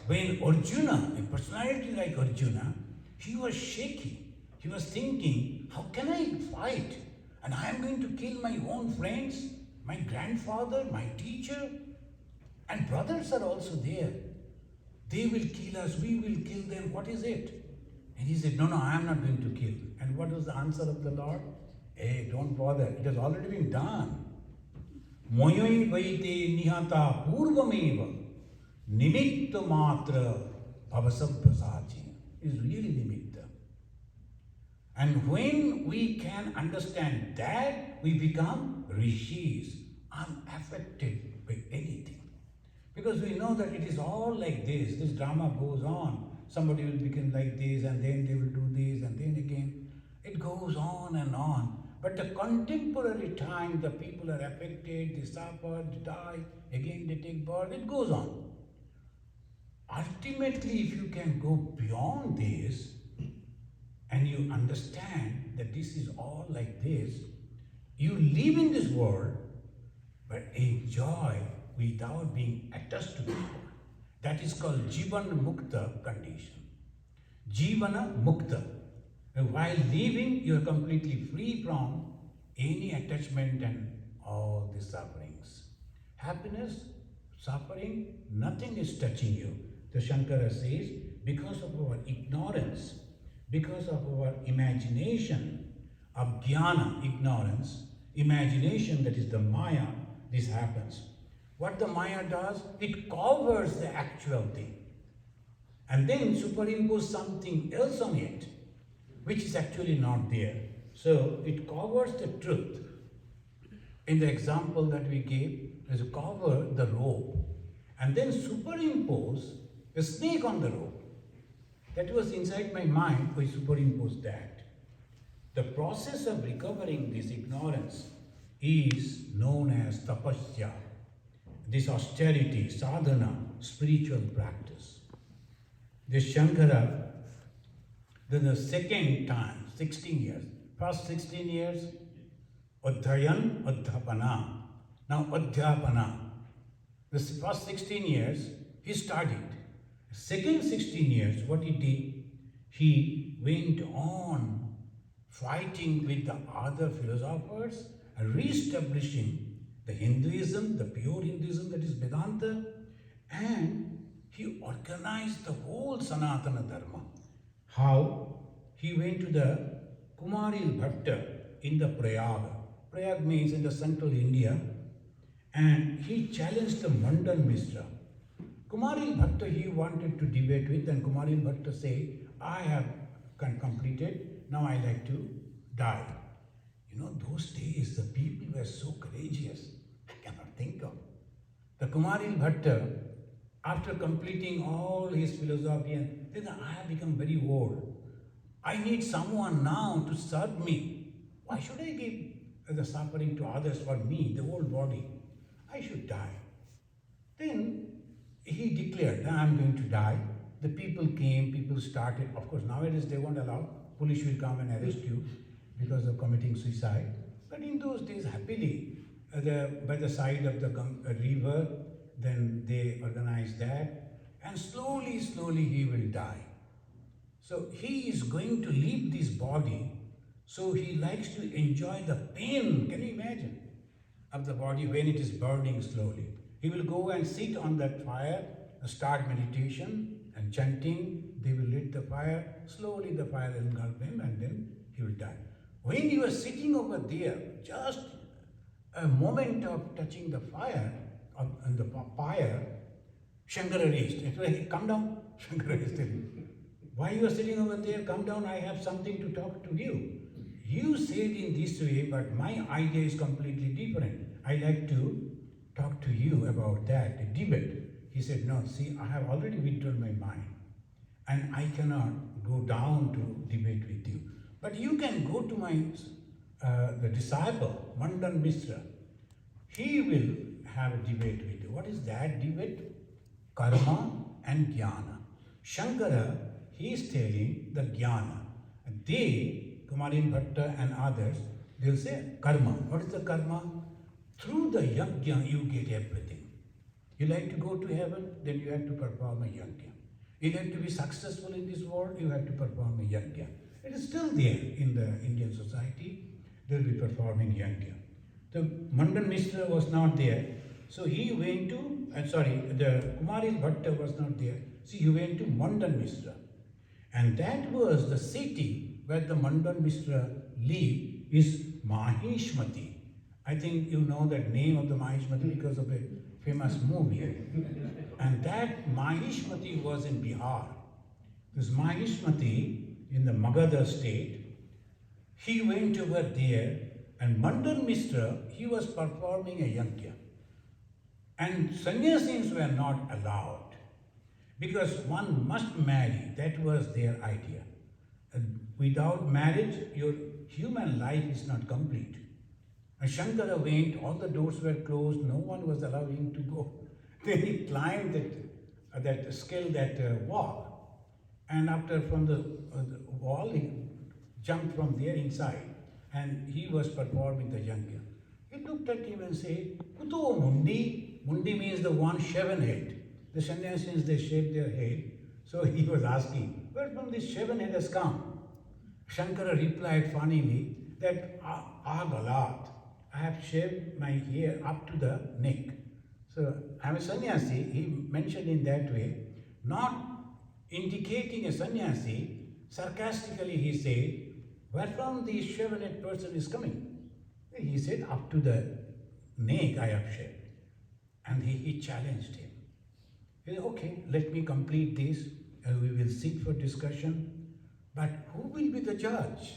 when Arjuna, a personality like Arjuna, he was shaky. He was thinking, how can I fight? And I am going to kill my own friends, my grandfather, my teacher, and brothers are also there. They will kill us, we will kill them. What is it? And he said, no, I am not going to kill. And what was the answer of the Lord? Hey, don't bother. It has already been done. Moyoi vaite nihata purvameva nimitta matra bhavasabhasachi is really nimitta. And when we can understand that, we become rishis, unaffected by anything. Because we know that it is all like this. This drama goes on. Somebody will become like this, and then they will do this, and then again. It goes on and on. But the contemporary time, the people are affected, they suffer, they die, again they take birth, it goes on. Ultimately, if you can go beyond this, and you understand that this is all like this, you live in this world, but enjoy without being attached to this world. That is called Jivana Mukta condition. Jivana Mukta. While living, you are completely free from any attachment and all the sufferings. Happiness, suffering, nothing is touching you. The Shankara says, because of our ignorance, because of our imagination, of jnana, ignorance, imagination, that is the Maya, this happens. What the Maya does, it covers the actual thing and then superimpose something else on it, which is actually not there. So it covers the truth. In the example that we gave, is cover the rope and then superimpose a snake on the rope. That was inside my mind, we superimposed that. The process of recovering this ignorance is known as tapasya. This austerity, sadhana, spiritual practice. This Shankara, then the second time, 16 years. First 16 years, Adhyayan, Adhyapana. Now Adhyapana. The first 16 years, he studied. Second 16 years, what he did, he went on fighting with the other philosophers and re-establishing the Hinduism, the pure Hinduism, that is Vedanta, and he organized the whole Sanatana Dharma. How? He went to the Kumaril Bhatta in the Prayaga. Prayag means in the central India, and he challenged the Mandan Mishra. Kumaril Bhatta he wanted to debate with, and Kumaril Bhatta said, I have completed, now I like to die. You know, those days the people were so courageous, I cannot think of. The Kumaril Bhatta, after completing all his philosophy, and said, I have become very old. I need someone now to serve me. Why should I give the suffering to others for me, the whole body? I should die. Then he declared, I am going to die. The people came, people started. Of course, nowadays they won't allow. Police will come and arrest you because of committing suicide. But in those days, happily, by the side of the river, then they organized that. And slowly, slowly he will die. So he is going to leave this body. So he likes to enjoy the pain, can you imagine, of the body when it is burning slowly. He will go and sit on that fire, start meditation and chanting, they will lit the fire, slowly the fire will engulf him and then he will die. When he was sitting over there, just a moment of touching the fire, on the fire, Shankara raised. He come down. Shankara is telling, why you are sitting over there? Come down, I have something to talk to you. You said in this way, but my idea is completely different. I like to talk to you about that, a debate. He said, no, see, I have already withdrawn my mind and I cannot go down to debate with you. But you can go to my the disciple, Mandan Mishra. He will have a debate with you. What is that debate? Karma and Jnana. Shankara, he is telling the Jnana. They, Kumarin Bhatta and others, they will say karma. What is the karma? Through the yajna you get everything. You like to go to heaven, then you have to perform a yajna. You like to be successful in this world, you have to perform a yajna. It is still there in the Indian society. They will be performing yajna. The Mandan Mishra was not there. So he went to, the Kumaris Bhatta was not there. So he went to Mandan Mishra. And that was the city where the Mandan Mishra lived is Maheshmati. I think you know that name of the Maheshmati because of a famous movie. And that Maheshmati was in Bihar. This Maheshmati in the Magadha state, he went over there and Mandan Mishra, he was performing a yajna. And sannyasis were not allowed because one must marry. That was their idea. And without marriage, your human life is not complete. And Shankara went, all the doors were closed, no one was allowing him to go. Then he climbed that wall. And after from the wall, he jumped from there inside. And he was performing the yajna. He looked at him and said, Kuto Mundi? Mundi means the one shaven head. The sannyasis, they shave their head. So he was asking, where from this shaven head has come? Shankara replied funnily that, Galat, I have shaved my hair up to the neck. So I am a sannyasi, he mentioned in that way, not indicating a sannyasi, sarcastically he said, where from this shaven head person is coming? He said, up to the neck I have shaved. And he challenged him. He said, okay, let me complete this and we will sit for discussion. But who will be the judge?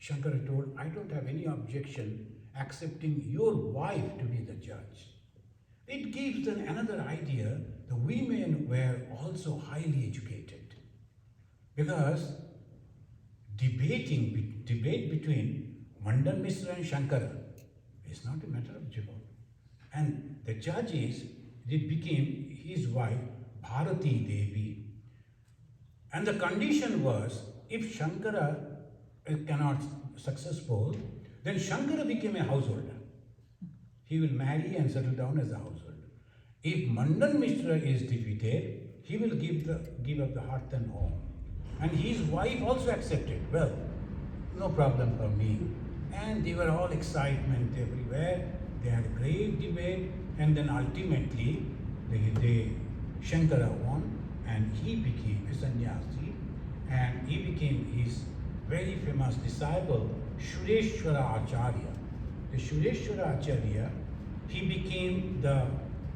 Shankara told, I don't have any objection accepting your wife to be the judge. It gives them another idea the women were also highly educated. Because debate between Mandan Mishra and Shankara is not a matter of joke. And the judges, it became his wife, Bharati Devi. And the condition was, if Shankara cannot successful, then Shankara became a householder. He will marry and settle down as a householder. If Mandan Mishra is defeated, he will give up the hearth and home. And his wife also accepted. Well, no problem for me. And they were all excitement everywhere. They had a great debate, and then ultimately Shankara won, and he became a sannyasi, and he became his very famous disciple, Shureshwara Acharya. The Shureshwara Acharya, he became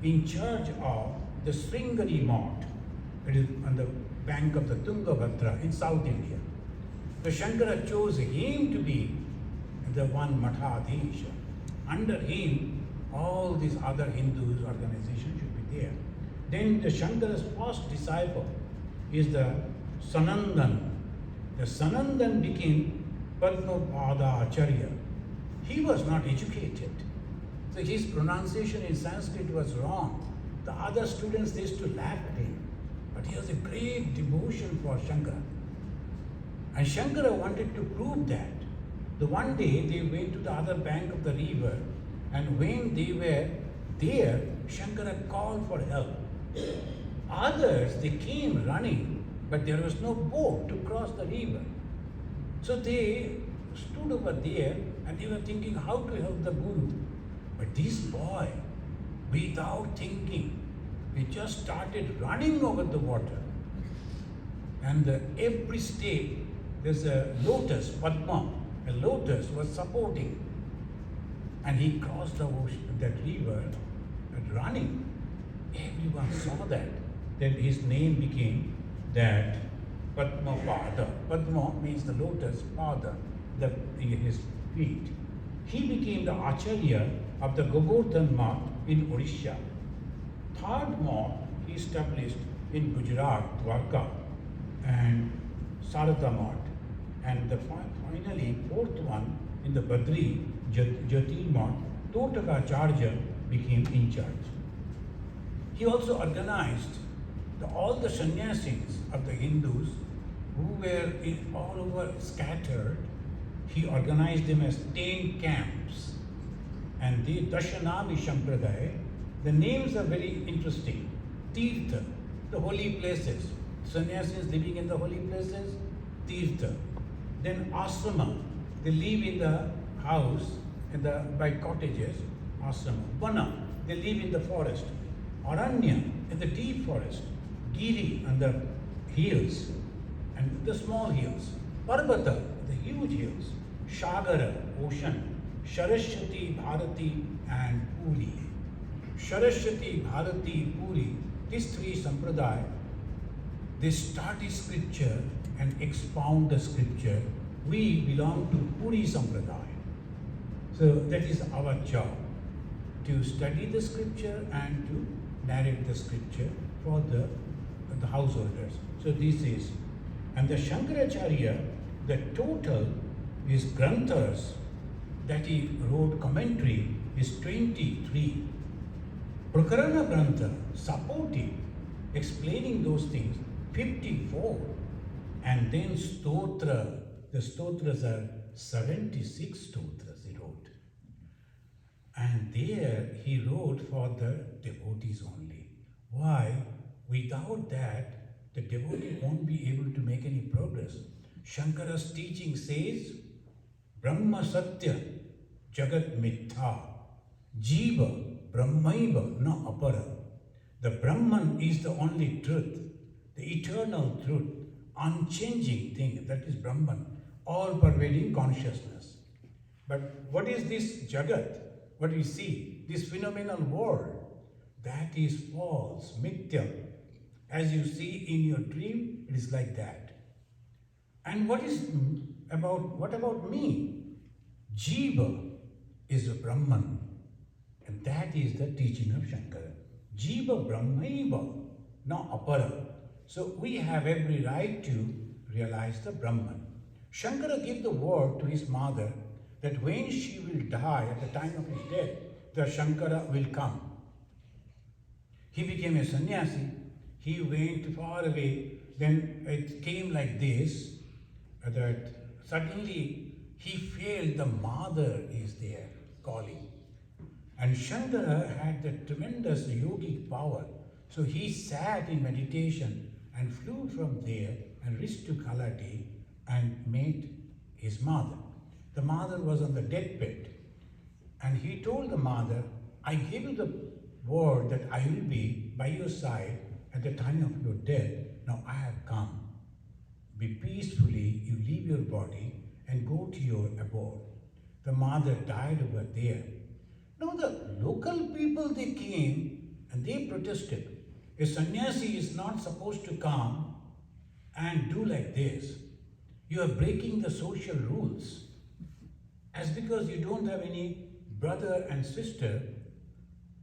in charge of the Sringari Math. It is on the bank of the Tungabhadra in South India. So Shankara chose him to be the one Mathadisha. Under him, all these other Hindus organizations should be there. Then the Shankara's first disciple is the Sanandan. The Sanandan became Padmapada Acharya. He was not educated. So his pronunciation in Sanskrit was wrong. The other students, they used to laugh at him. But he has a great devotion for Shankara. And Shankara wanted to prove that. The one day they went to the other bank of the river, and when they were there, Shankara called for help. Others, they came running, but there was no boat to cross the river. So they stood over there and they were thinking how to help the Guru. But this boy, without thinking, he just started running over the water. And every step there's a lotus, Padma, a lotus was supporting. And he crossed the ocean, that river, and running. Everyone saw that. Then his name became that Padma Pada. Padma means the lotus, Pada, his feet. He became the Acharya of the Govardhan Math in Odisha. Third Math he established in Gujarat, Dwarka, and Sarada Math. And finally, fourth one in the Badri, Jati Math, Totakacharya became in charge. He also organized all the sannyasis of the Hindus who were all over scattered. He organized them as 10 camps. And the Dashanami Sampradaya, the names are very interesting. Tirtha, the holy places. Sannyasis living in the holy places, Tirtha. Then Asrama, they live in the house, by cottages, Asrama. Vana, they live in the forest. Aranya, in the deep forest. Giri, and the hills, and the small hills. Parvata, the huge hills. Shagara, ocean. Saraswati, Bharati, and Puri. Saraswati, Bharati, Puri, these three sampradaya, they study scripture and expound the scripture. We belong to Puri sampradaya. So that is our job, to study the scripture and to narrate the scripture for the householders. So this is, and the Shankaracharya, the total his granthas that he wrote commentary is 23. Prakarana Grantha, supportive, explaining those things, 54. And then Stotra, the Stotras are 76 Stotras he wrote. And there he wrote for the devotees only. Why? Without that, the devotee won't be able to make any progress. Shankara's teaching says, Brahma Satya, Jagat Mithya, Jiva, Brahmaiva, na apara. The Brahman is the only truth, the eternal truth, unchanging thing, that is Brahman, all pervading consciousness. But what is this Jagat? What we see, this phenomenal world, that is false, mithya. As you see in your dream, it is like that. And what about me? Jiva is a Brahman. And that is the teaching of Shankara. Jiva Brahmaiva, na apara. So we have every right to realize the Brahman. Shankara gave the word to his mother that when she will die at the time of his death, the Shankara will come. He became a sannyasi. He went far away. Then it came like this, that suddenly he felt the mother is there calling. And Shankara had the tremendous yogic power. So he sat in meditation and flew from there and reached to Kalati and met his mother. The mother was on the deathbed. And he told the mother, I gave you the word that I will be by your side at the time of your death. Now I have come. Be peacefully, you leave your body and go to your abode. The mother died over there. Now the local people, they came and they protested. A sannyasi is not supposed to come and do like this. You are breaking the social rules. As because you don't have any brother and sister,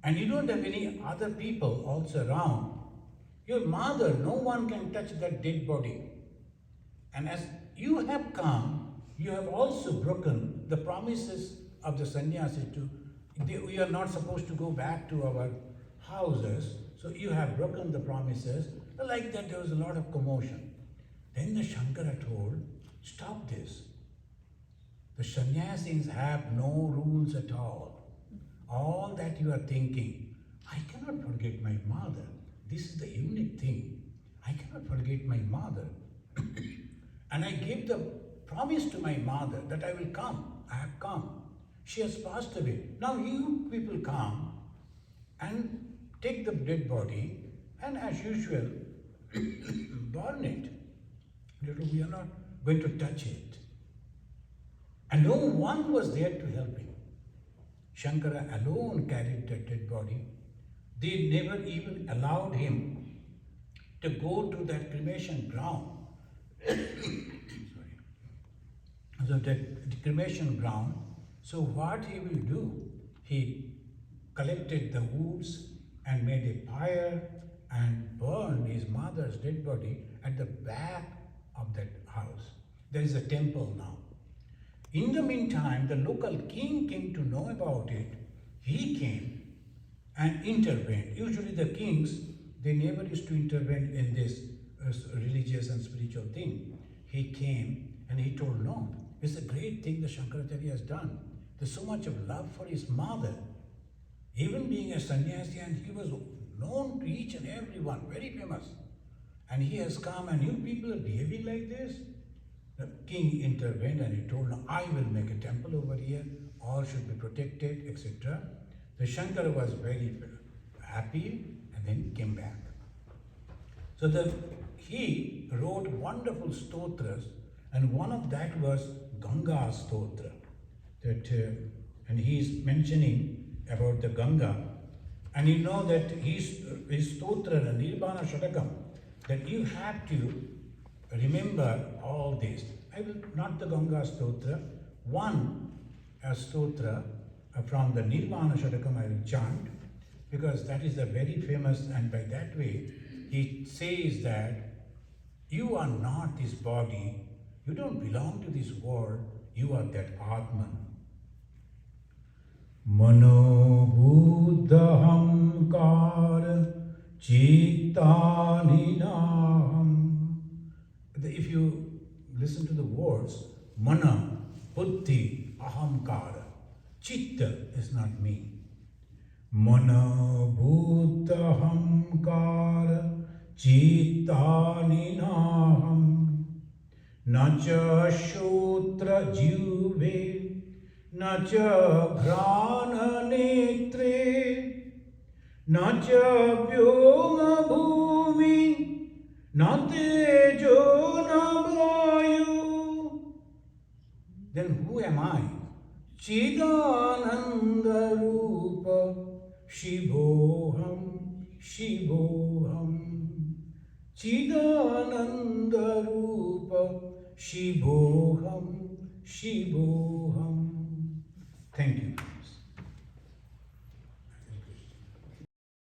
and you don't have any other people also around. Your mother, no one can touch that dead body. And as you have come, you have also broken the promises of the sannyasi we are not supposed to go back to our houses, so you have broken the promises. Like that, there was a lot of commotion. Then the Shankara told, stop this. The sannyasis have no rules at all. All that you are thinking, I cannot forget my mother. This is the unique thing. I cannot forget my mother. And I gave the promise to my mother that I will come. I have come. She has passed away. Now you people come and take the dead body and as usual burn it. We are not going to touch it. And no one was there to help him. Shankara alone carried the dead body. They never even allowed him to go to that cremation ground. Sorry. So that the cremation ground. So what he will do? He collected the woods and made a fire and burned his mother's dead body at the back of that house. There is a temple now. In the meantime, the local king came to know about it. He came and intervened. Usually the kings, they never used to intervene in this religious and spiritual thing. He came and he told, no, it's a great thing that Shankaracharya has done. There's so much of love for his mother. Even being a sannyasi, and he was known to each and everyone, very famous. And he has come and you people are behaving like this? The king intervened and he told, no, I will make a temple over here, all should be protected, etc. The Shankara was very happy and then came back. So he wrote wonderful stotras, and one of that was Ganga Stotra. And he is mentioning about the Ganga. And you know that his stotra, the Nirbana Shatakam, that you have to remember all this. I will not the Ganga Stotra. One stotra from the Nirvana Shatakam I will chant, because that is a very famous, and by that way he says that you are not this body, you don't belong to this world, you are that Atman. Mano buddham kar chittaninaham. If you listen to the words, mana, buddhi, ahamkara, chitta is not me. Mana buddhahamkara chittaninaham. Nacha shotra juve, nacha grana netre, nacha vyoma bhumi, na tejo na vayu. Then who am I? Chidananda Rupa Shivoham Shivoham. Chidananda Rupa Shivoham Shivoham. Thank you.